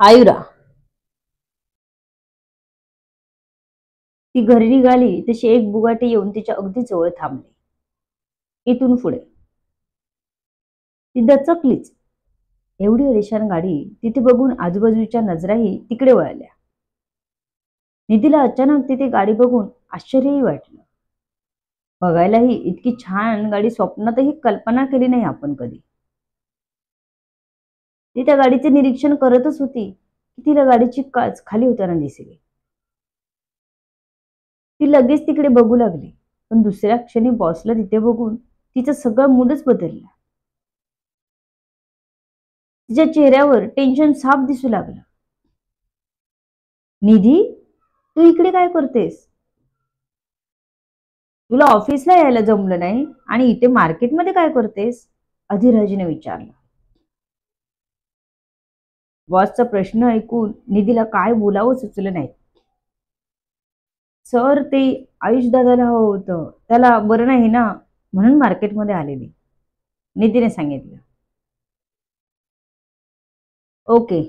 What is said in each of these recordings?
आयुरा ती घरी निघाली तशी एक बुगाटी येऊन तिच्या अगदी जवळ थांबली. इथून पुढे ती दचकलीच. एवढी अलिशान गाडी तिथे बघून आजूबाजूच्या नजराही तिकडे वळल्या. निधीला अचानक तिथे गाडी बघून आश्चर्यही वाटलं. बघायलाही इतकी छान गाडी स्वप्नातही कल्पना केली नाही आपण कधी. ती त्या गाडीचे निरीक्षण करतच होती की तिला गाडीची काच खाली होताना दिसली. ती लगेच तिकडे बघू लागली, पण दुसऱ्या क्षणी बॉसला तिथे बघून तिचा सगळा मूडच बदलला. तिच्या चेहऱ्यावर टेन्शन साफ दिसू लागलं. निधी, तू इकडे काय करतेस? तुला ऑफिसला यायला जमलं नाही आणि इथे मार्केटमध्ये काय करतेस? अधिराजीने विचारलं. बॉसचा प्रश्न ऐकून निधीला काय बोलावं सुचलं नाही. सर, ते आयुष दादाला हवं होतं, त्याला बरं नाही ना, म्हणून मार्केटमध्ये आलेली, निधीने सांगितलं. ओके,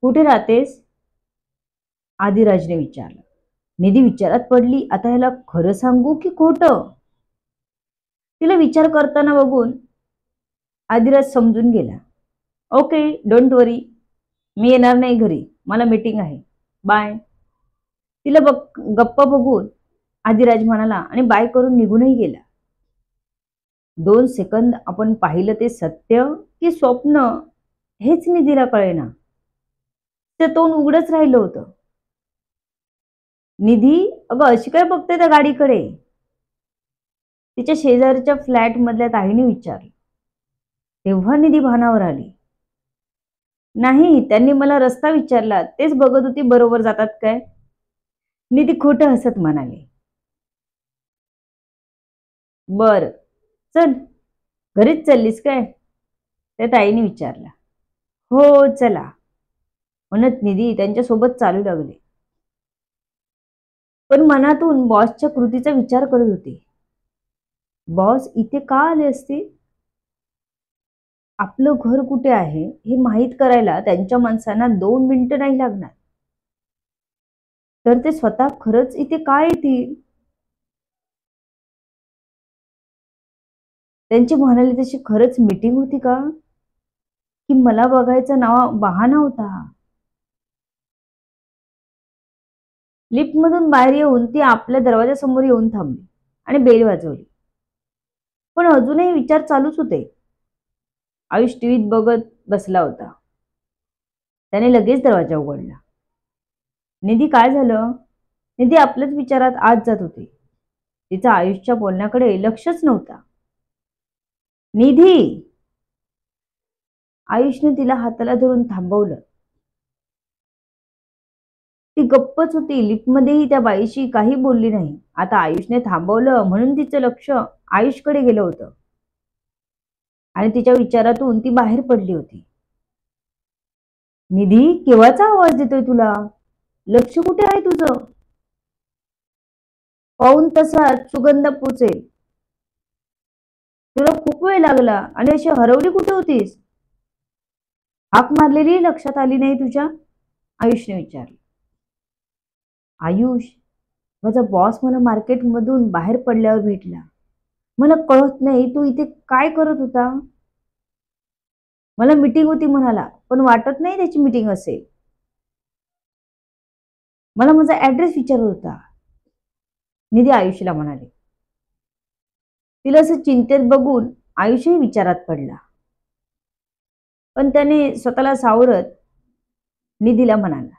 कुठे राहतेस? आदिराजने विचारलं. निधी विचारात पडली. आता ह्याला खरं सांगू की खोटं? तिला विचार करताना बघून आदिराज समजून गेला. ओके, डोंट वरी, मी येणार नाही घरी, मला मीटिंग आहे, बाय. तिला गप्प बघून आदिराज म्हणाला आणि बाय करून निघूनही गेला. 2 सेकंद आपण पाहिलं ते सत्य की स्वप्न हेच निधीला कळेना. ते तोंड उघडच राहिलं होतं. निधी, अगं अशी काय बघते त्या गाडीकडे? तिच्या शेजारच्या फ्लॅट मधल्या ताईने विचारलं. तेव्हा निधी भानावर आली. नाही, त्यांनी मला रस्ता विचारला, तेच बघत होती बरोबर जातात काय. निधी खोटं हसत म्हणाले. बर, चल, घरीच चाललीस काय? त्या ताईने विचारलं. हो चला, म्हणत निधी त्यांच्यासोबत चालू लागले. पण मनातून बॉसच्या कृतीचा विचार करत होते. बॉस इथे का आले असते? आपलं घर कुठे आहे हे माहीत करायला त्यांच्या माणसांना 2 मिनिटं नाही लागणार. तर ते स्वतः खरंच इथे का येतील? त्यांची म्हणाली तशी खरंच मीटिंग होती का, की मला बघायचा बहाणा होता? लिफ्ट मधून बाहेर येऊन ती आपल्या दरवाजासमोर येऊन थांबली आणि बेल वाजवली. पण अजूनही विचार चालूच होते. आयुष टीव्हीत बघत बसला होता. त्याने लगेच दरवाजा उघडला. निधी, काय झालं? निधी आपल्याच विचारात आत जात होती. तिचा आयुषच्या बोलण्याकडे लक्षच नव्हता. निधी, आयुषने तिला हाताला धरून थांबवलं. ती गप्पच होती. लिफ्टमध्येही त्या बाईशी काही बोलली नाही. आता आयुषने थांबवलं म्हणून तिचं लक्ष आयुषकडे गेलं होतं आणि तिच्या विचारातून ती बाहेर पडली होती. निधी, केव्हाचा आवाज देतोय तुला? लक्ष कुठे आहे तुझं? पाहून तसाच सुगंध पोचेल. तुला खूप वेळ लागला आणि अशी हरवली कुठे होतीस? हाक मारलेली लक्षात आली नाही तुझ्या? आयुषने विचारलं. आयुष, माझा बॉस मला मार्केटमधून बाहेर पडल्यावर भेटला. मला कळत नाही तू इथे काय करत होता. मला मीटिंग होती म्हणाला, पण वाटत नाही त्याची मीटिंग असेल. मला माझा ऍड्रेस विचारत होता, निधी आयुषला म्हणाले. तिला असं चिंतेत बघून आयुषही विचारात पडला. पण त्याने स्वतःला सावरत निधीला म्हणाला,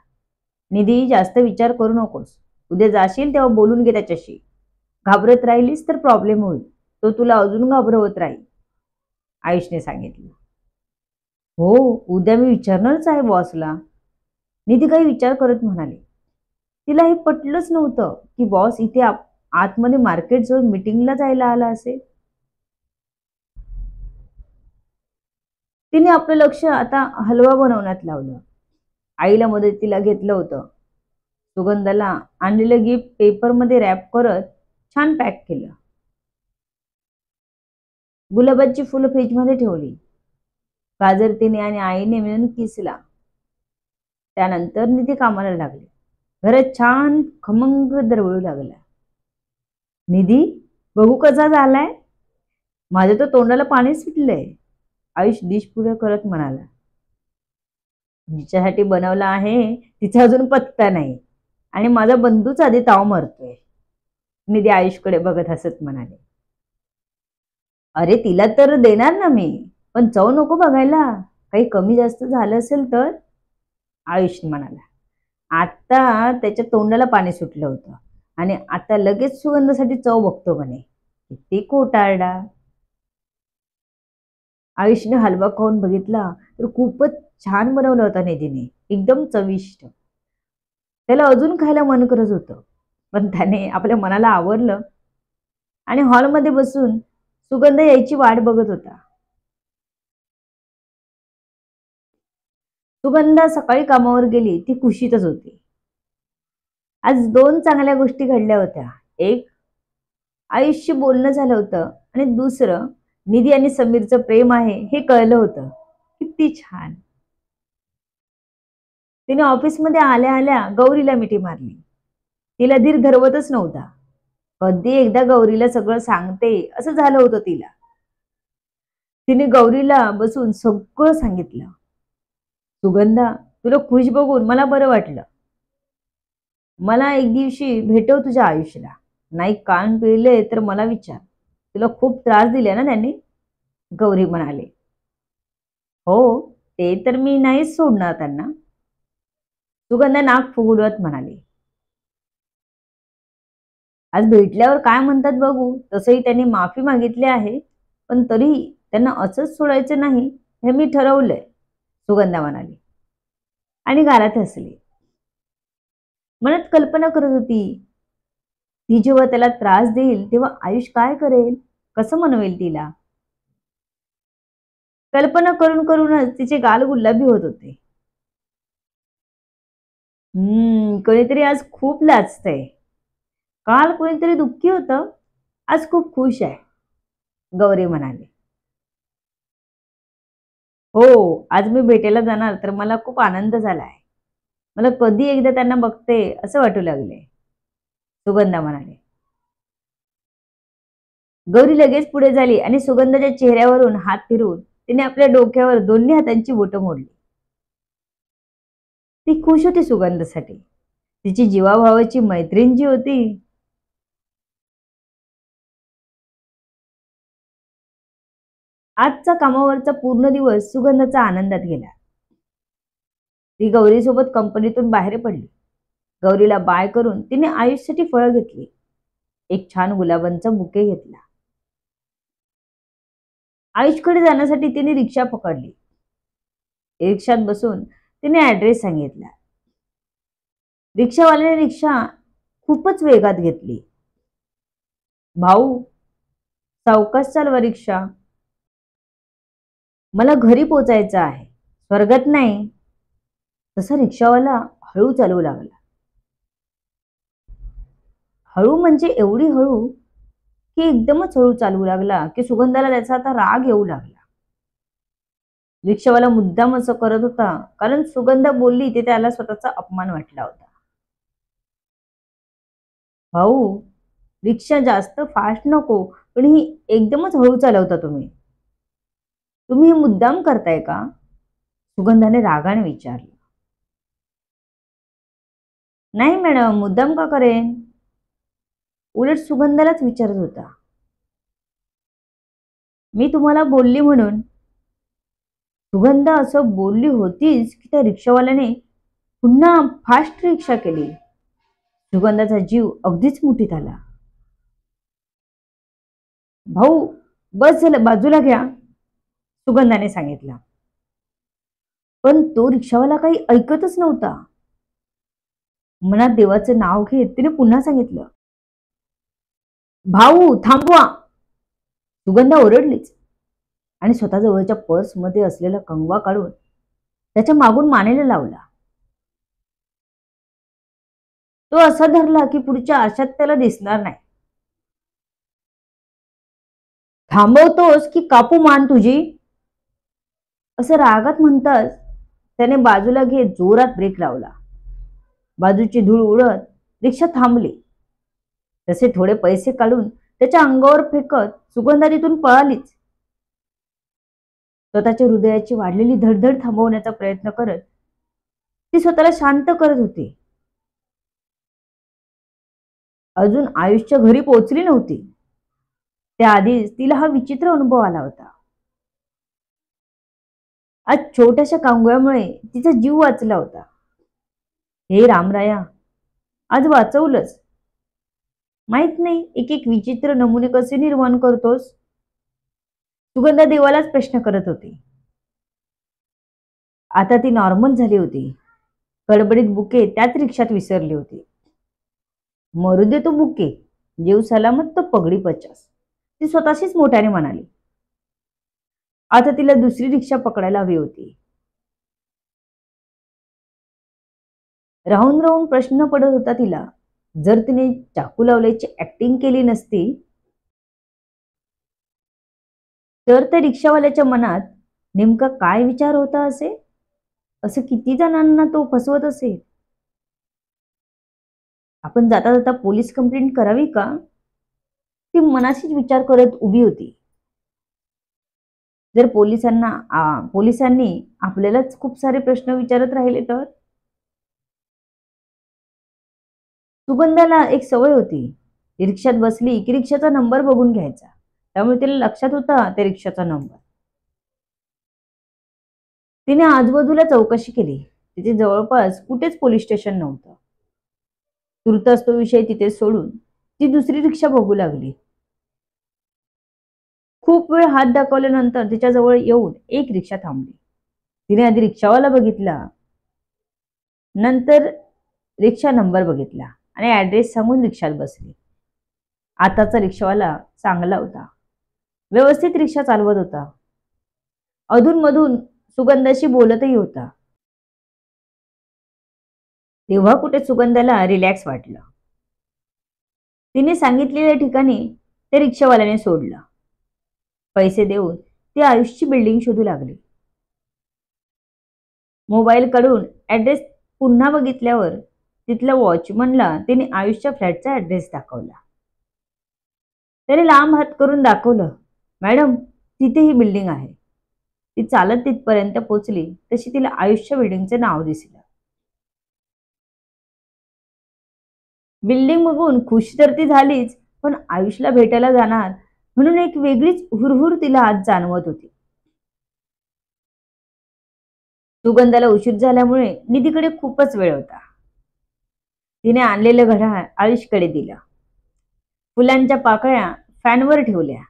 निधी, जास्त विचार करू नकोस. उद्या जाशील तेव्हा बोलून घे त्याच्याशी. घाबरत राहिलीस तर प्रॉब्लेम होईल, तो तुला अजून घाबरवत राहील, आयुषने सांगितलं. हो, उद्या मी विचारणारच आहे बॉसला, निधी काही विचार करत म्हणाले. तिला हे पटलंच नव्हतं की बॉस इथे आतमध्ये मार्केट जवळ मीटिंगला जायला आला असेल. तिने आपलं लक्ष आता हलवा बनवण्यात लावलं. आईला मदतीला घेतलं होतं. सुगंधाला आणलेलं गिफ्ट पेपरमध्ये रॅप करत छान पॅक केलं. गुलाबाची फुलं फ्रीजमध्ये ठेवली. गाजर तिने आणि आईने मिळून किसला. त्यानंतर निधी कामाला लागली. घरात छान खमंग दरवळू लागला. निधी, बघू कसा झालाय? माझ्या तर तोंडाला पाणी सुटलंय, आयुष डिश पुढे करत म्हणाला. जिच्यासाठी बनवला आहे तिचा अजून पत्ता नाही आणि माझा बंधूच आधी ताव मारतोय. निधी आयुषकडे बघत हसत म्हणाले. अरे तिला तर देणार ना मी, पण चव नको बघायला, काही कमी जास्त झालं असेल तर, आयुष म्हणाला. आता त्याच्या तोंडाला पाणी सुटलं होतं आणि आता लगेच सुगंधासाठी चव बघतो म्हणे. किती खोटारडा. आयुषने हलवा खाऊन बघितला तर खूपच छान बनवला होता निधीने, एकदम चविष्ट. त्याला अजून खायला मन करत होतं, पण त्याने आपल्या मनाला आवरलं आणि हॉलमध्ये बसून सुगंध यायची वाट बघत होता. सुगंधा सकाळी कामावर गेली ती खुशीतच होती. आज 2 चांगल्या गोष्टी घडल्या होत्या. एक, आयुषशी बोलणं झालं होतं आणि दुसरं, निधी आणि समीरचं प्रेम आहे हे कळलं होतं. किती छान. तिने ऑफिसमध्ये आल्या आल्या गौरीला मिठी मारली. तिला धीर धरवतच नव्हता. कधी एकदा गौरीला सगळं सांगते असं झालं होतं तिला. तिने गौरीला बसून सगळं सांगितलं. सुगंधा, तुला खुश बघून मला बरं वाटलं. मला एक दिवशी भेटव तुझ्या आयुष्याला. नाही कान पिळले तर मला विचार. तुला खूप त्रास दिले ना त्यांनी, गौरी म्हणाले. हो, ते तर मी नाहीच सोडणार त्यांना, सुगंधा नाक फुगवत म्हणाली. आज भेटल्यावर काय म्हणतात बघू. तसंही त्यांनी माफी मागितली आहे, पण तरीही त्यांना असंच सोडायचं नाही हे मी ठरवलंय, सुगंधा म्हणाली आणि गालात हसली. मनात कल्पना करत होती, ती जेव्हा त्याला त्रास देईल तेव्हा आयुष काय करेल, कसं मनवेल तिला. कल्पना करून करूनच तिचे गाल गुलाबी होत होते. कोणीतरी आज खूप लाजतंय. काल कोणीतरी दुःखी होतं, आज खूप खुश आहे, गौरी म्हणाली. हो, आज मी भेटायला जाणार तर मला खूप आनंद झालाय. मला कधी एकदा त्यांना बघते असं वाटू लागले, सुगंधा म्हणाले. गौरी लगेच पुढे झाली आणि सुगंधाच्या चेहऱ्यावरून हात फिरवून तिने आपल्या डोक्यावर दोन्ही हातांची बोटं मोडली. ती खुश होती सुगंधासाठी. तिची जीवाभावाची मैत्रीण जी होती. आजचा कामावरचा पूर्ण दिवस सुगंधाचा आनंदात गेला. ती गौरीसोबत कंपनीतून बाहेर पडली. गौरीला बाय करून तिने आयुष्यासाठी फळं घेतली. एक छान गुलाबांचा बुके घेतला. आयुषकडे जाण्यासाठी तिने रिक्षा पकडली. रिक्षात बसून तिने ऍड्रेस सांगितला. रिक्षावाल्याने रिक्षा खूपच वेगात घेतली. भाऊ, सावकाश चालवा रिक्षा, मला घरी पोचायचं आहे, स्वर्गात नाही. तसा रिक्षावाला हळू चालवू लागला. हळू म्हणजे एवढी हळू की एकदमच हळू चालवू लागला की सुगंधाला त्याचा आता राग येऊ लागला. रिक्षावाला मुद्दाम असं करत होता कारण सुगंधा बोलली ते त्याला स्वतःचा अपमान वाटला होता. भाऊ, रिक्षा जास्त फास्ट नको, पण ही एकदमच हळू चालवता तुम्ही. तुम्ही हे मुद्दाम करताय का, सुगंधाने रागाने विचारलं. नाही मॅडम, मुद्दाम का करेन, उलट सुगंधालाच विचारत होता. मी तुम्हाला बोलली म्हणून. सुगंधा असं बोलली होतीच की त्या रिक्षावाल्याने पुन्हा फास्ट रिक्षा केली. सुगंधाचा जीव अगदीच मुठीत आला. भाऊ, बस झालं, बाजूला घ्या, सुगंधाने सांगितलं. पण तो रिक्षावाला काही ऐकतच नव्हता. मनात देवाचं नाव घेत तिने पुन्हा सांगितलं, भाऊ थांबवा. सुगंधा ओरडलीच आणि स्वतः जवळच्या पर्समध्ये असलेला कंगवा काढून त्याच्या मागून मानेला लावला. तो असा धरला की पुढच्या आरशात त्याला दिसणार नाही. थांबवतोस की कापू मान तुझी, असं रागात म्हणताच त्याने बाजूला घेत जोरात ब्रेक लावला. बाजूची धूळ उडत रिक्षा थांबली. तसे थोडे पैसे काढून त्याच्या अंगावर फेकत सुगंधा तिथून पळालीच. स्वतःच्या हृदयाची वाढलेली धडधड थांबवण्याचा प्रयत्न करत ती स्वतःला शांत करत होती. अजून आयुषच्या घरी पोहोचली नव्हती. त्याआधीच तिला हा विचित्र अनुभव आला होता. आज छोट्याशा कांगव्यामुळे तिचा जीव वाचला होता. हे रामराया, आज वाचवलंच. माहित नाही एक एक विचित्र नमुने कसे निर्माण करतोस. सुगंधा देवालाच प्रश्न करत होती. आता ती नॉर्मल झाली होती. गडबडीत बुके त्याच रिक्षात विसरली होती. मरू दे तो बुके, जीव सलामत तो पगडी पचास, ती स्वतःशीच मोठ्याने म्हणाली. आता तिला दुसरी रिक्षा पकडायला हवी होती. राहून राहून प्रश्न पडत होता तिला, जर तिने चाकू लावल्याची ऍक्टिंग केली नसती तर त्या रिक्षावाल्याच्या मनात नेमका काय विचार होता असे? असं किती जणांना तो फसवत असेल? आपण जाता जाता पोलीस कंप्लेंट करावी का? ती मनाशीच विचार करत उभी होती. जर पोलिसांनी आपल्यालाच खूप सारे प्रश्न विचारत राहिले तर? सुगंधाला एक सवय होती. रिक्षात बसली की रिक्षाचा नंबर बघून घ्यायचा. त्यामुळे तिला लक्षात होता त्या रिक्षाचा नंबर. तिने आजूबाजूला चौकशी केली. तिथे जवळपास कुठेच पोलीस स्टेशन नव्हतं. तुर्तास तो विषय तिथे सोडून ती दुसरी रिक्षा बघू लागली. खूप वेळ हात दाखवल्यानंतर तिच्या जवळ येऊन एक रिक्षा थांबली. तिने आधी रिक्षावाला बघितला, नंतर रिक्षा नंबर बघितला आणि ऍड्रेस सांगून रिक्षात बसली. आताचा रिक्षावाला चांगला होता. व्यवस्थित रिक्षा चालवत होता. अधूनमधून सुगंधाशी बोलतही होता. तेव्हा कुठे सुगंधाला रिलॅक्स वाटलं. तिने सांगितलेल्या ठिकाणी त्या रिक्षावाल्याने सोडलं. पैसे देऊन ती आयुषची बिल्डिंग शोधू लागली. मोबाईल काढून ऍड्रेस पुन्हा बघितल्यावर तिथल्या वॉचमनला तिने आयुषच्या फ्लॅटचा ऍड्रेस दाखवला. त्याने लांब हात करून दाखवलं, मॅडम तिथे ही बिल्डिंग आहे. ती चालत तिथपर्यंत पोहोचली तशी तिला आयुषच्या बिल्डिंगचे नाव दिसलं. बिल्डिंग बघून खुश तर ती झालीच, पण आयुषला भेटायला जाणार म्हणून एक वेगळीच हुरहुर तिला आज जाणवत होती. सुगंधाला उशीर झाल्यामुळे निधीकडे खूपच वेळ होता. तिने आणलेलं घड्याळ आयुषकडे दिलं. फुलांच्या पाकळ्या फॅनवर ठेवल्या.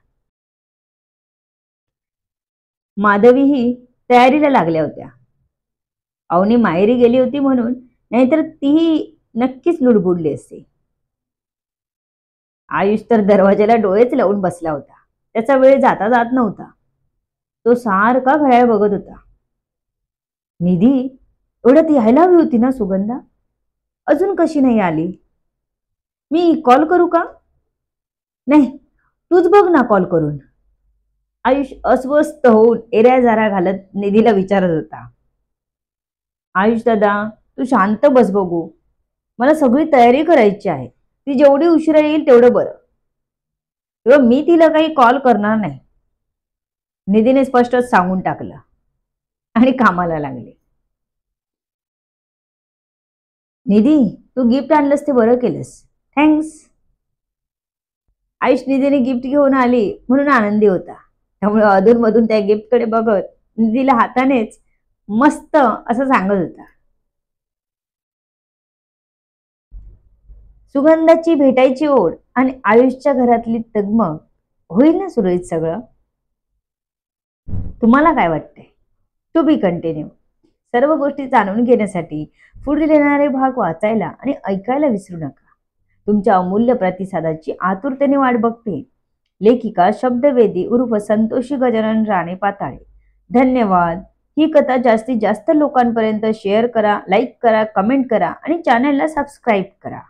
माधवीही तयारीला लागल्या होत्या. अवनी माहेरी गेली होती म्हणून, नाहीतर तीही नक्कीच लुडबुडली असते. आयुष तर दरवाजाला डोळेच लावून बसला होता. त्याचा वेळ जाता जात नव्हता. तो सारखा घड्याळ बघत होता. निधी एवढ्यात यायला हवी होती ना सुगंधा, अजून कशी नाही आली? मी कॉल करू का? नाही, तूच बघ ना कॉल करून. आयुष अस्वस्थ होऊन एऱ्या जारा घालत निधीला विचारत होता. आयुष दादा, तू शांत बस बघू. मला सगळी तयारी करायची आहे. ती जेवढी उशिरा येईल तेवढं बरं. तेव्हा मी तिला काही कॉल करणार नाही. निधीने स्पष्टच सांगून टाकलं आणि कामाला लागले. निधी, तू गिफ्ट आणलंस ते बरं केलंस. थँक्स. आयुष निधीने गिफ्ट घेऊन आली म्हणून आनंदी होता. त्यामुळे अधूनमधून त्या गिफ्टकडे बघत निधीला हातानेच मस्त असं सांगत होता. सुगंधाची भेटायची ओढ आणि आयुषच्या घरातली तगमग होईल ना सुरळीत सगळं? तुम्हाला काय वाटतंय? To be continue. सर्व गोष्टी जाणून घेण्यासाठी पुढील येणारे भाग वाचायला आणि ऐकायला विसरू नका. तुमच्या अमूल्य प्रतिसादाची आतुरतेने वाट बघते. लेखिका शब्दवेदी उर्फ संतोषी गजानन राणे पाताळे. धन्यवाद. ही कथा जास्तीत जास्त लोकांपर्यंत शेअर करा, लाईक करा, कमेंट करा आणि चॅनलला सबस्क्राईब करा.